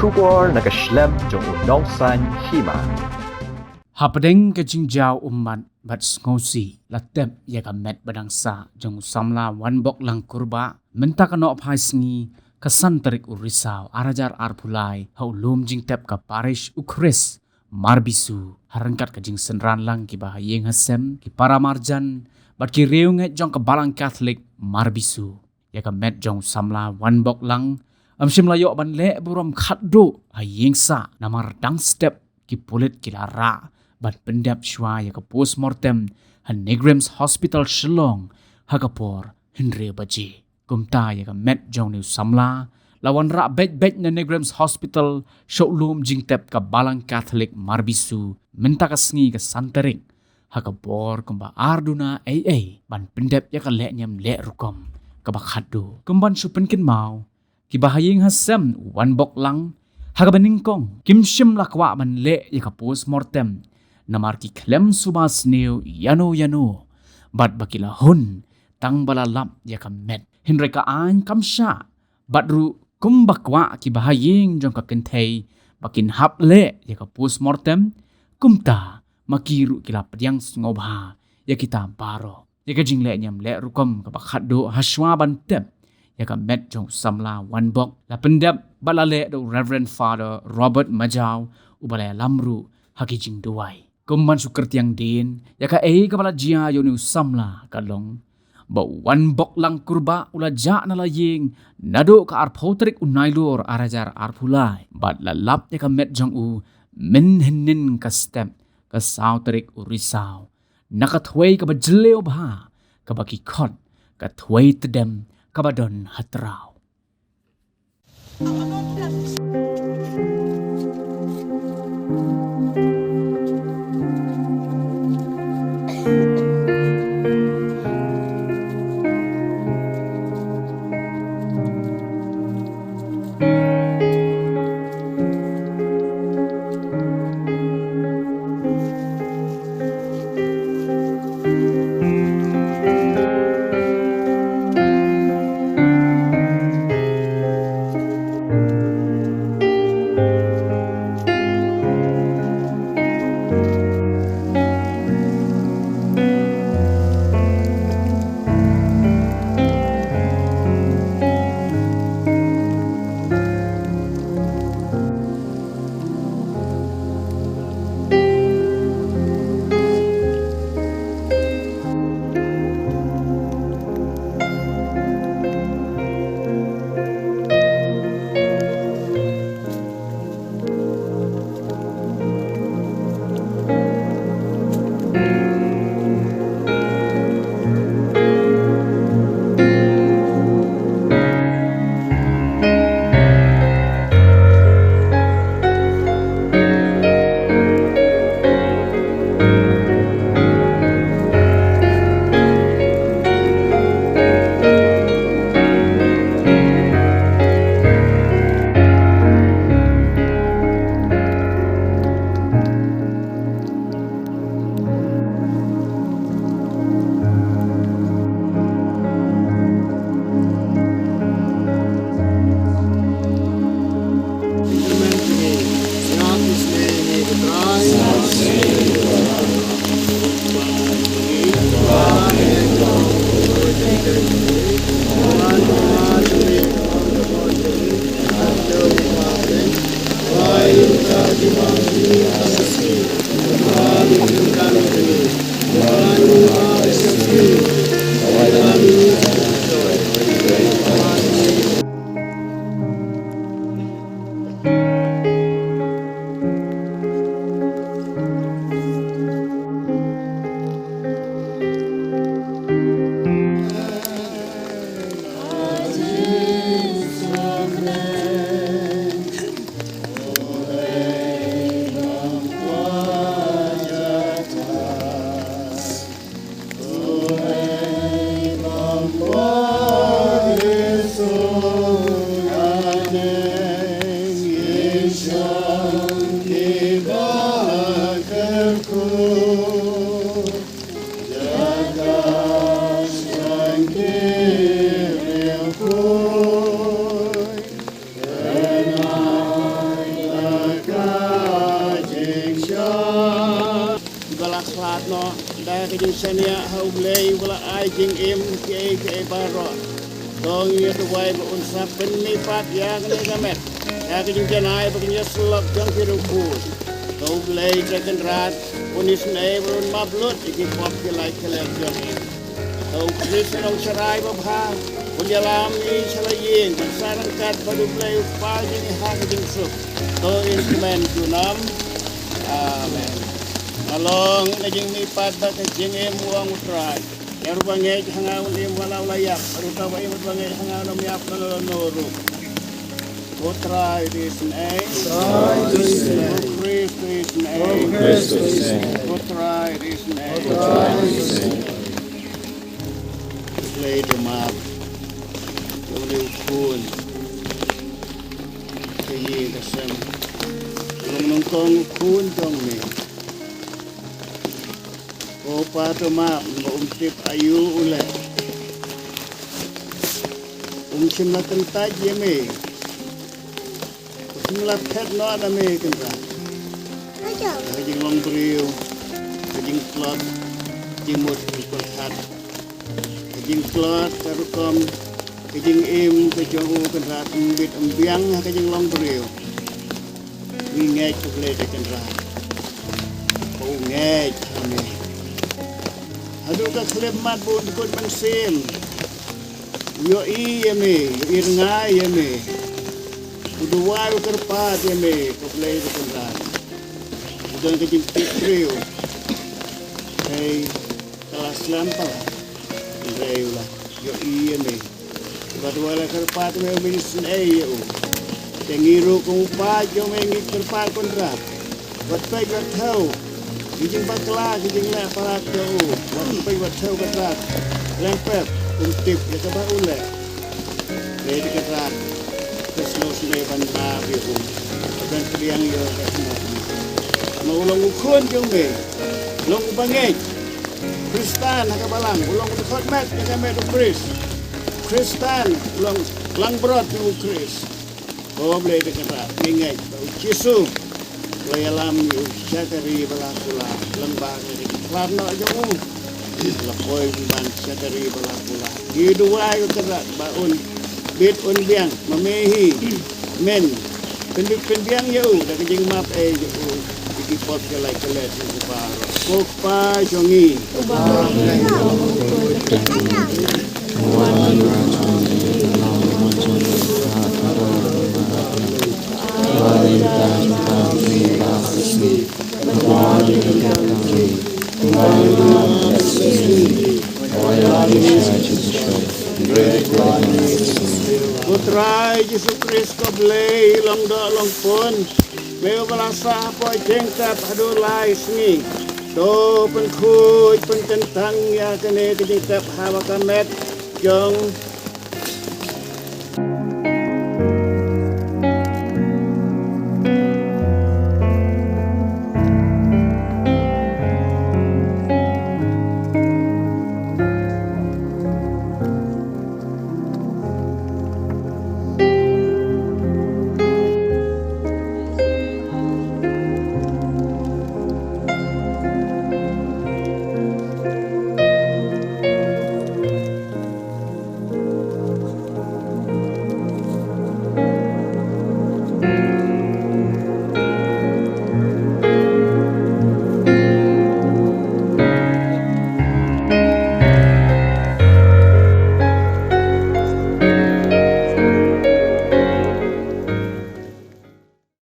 Shubor na kashlem jong unongsan hima. Hapadeng ke jingjau umat bat ngosi latep ya ka met badangsa jong samla wan bok lang kurba menta ka no phai sngi kasan tarik urisau arajar arpulai hau lum jing tep ka parish ukris marbisu harangkat ka jing senran lang ki bahayeng hasem ki para marjan bat ki reung jong ka balang Catholic marbisu ya ka met jong samla wan bok lang amsim layo ban le buram khatdo hayeng sa namar dang step ki pulit ki lara bat pendap shwa ya ka postmortem han Negrims Hospital Shillong hakapor Henry Baji kumta ya ka met jong ni samla lawan ra bet na Negrims Hospital shoulum jingtep ka balang Catholic marbisu menta ka sngi ka santaring hakapor kumba arduna ban pendap ya ka le nyam le rukom ka bakhado kumban supenkin mau ki bahayeng hasem wan bok lang hagabaningkong kimshim lakwa man le ya ka postmortem namar ki klem subas neu yano bat bakila hun tang balalap ya ka met hinre ka an kamsha batru kumbakwa ki bahayeng jong ka kentei bakin hap le ya ka postmortem kumta makiru kila pediang ngobha ya kita baro ya ka jingle nyam le rukom ka bakhado haswa bantep ya ka met jong samla wan bok la pendap balale do Reverend Father Robert Majau ubale lamru hakijing duai kumman sukert yang din ya ka kabala jia yonu samla kalong ba wan bok lang kurba ula ja na laying nado ka arpotrik unailor arajar arpulai bat lalap ya ka met jong u min hinin ka step ka sautrik urisau nakathway ka bajleo ba ka bakikot ka thway tedem ka badon hatrao. cái jing sania hau lei wala ai jing em ke baro dong ye tu wai bu unsa penni pat ya ne gamet ya cái jing janai bu nya sulap jang kiru ku hau lei tekan rat unis nei burun mablut iki pop ke lai ke lai jang hau kris nong charai ba bha Punjalam ni chalayin sarang kat badu play pa jing ha ke jing sup to instrument junam amen along na jing mi pat ba ke jing em uang utrai ya rubange hanga ulim wala layak ruta ba im rubange hanga nom yap no noru utrai this name utrai this name play the map Liu Kun Kaya kasam Nung kong kun dong ni O pato map Maumtip ayu ule Simla kentaj ye me Simla pet no ada me kenta Kajing long beriu Kajing klot Jimut Kajing hat Kajing klot Karukom Kajing im kajong kan rat bit biang kajing long beriu ni ngej tu le kan rat ko ngej ame adu ka klep mat bun kun man sim yo i ame ir ngai ame udu wai kerpa ame ko le kan rat udan kajing beriu hey kelas lampau beriu lah yo i ame Badwala kerpat me minister ayo. Tengiru kung pa jo me ngit kerpat kontrak. Wat pay wat thau. Kijing bakla kijing la para jo. Wat pay wat thau kontrak. Lempep untip ya ka ule. Le di kontrak. Keslos le bandra bi Dan kriang yo ka sino. Maulong ukon jo me. Long bangej. Kristan hakabalang ulong ukot met ka me to Chris. Kristan lang berat ni Chris. Oh boleh dekat ingat Yesus. Layalam ni syakari balakula lembang ni karena jauh. Lapoi ban syakari balakula. Hidua yo kerat baun bit un biang memehi men penbiang yo dak jing map yo iki pot ke lai kelet ni par. Kokpa jongi. Putra Yesus Kristus blei long do long pun meu balasa po jengkat adu lai sni do pen khuj pen tentang ya kene kejengkap hawa kamet jong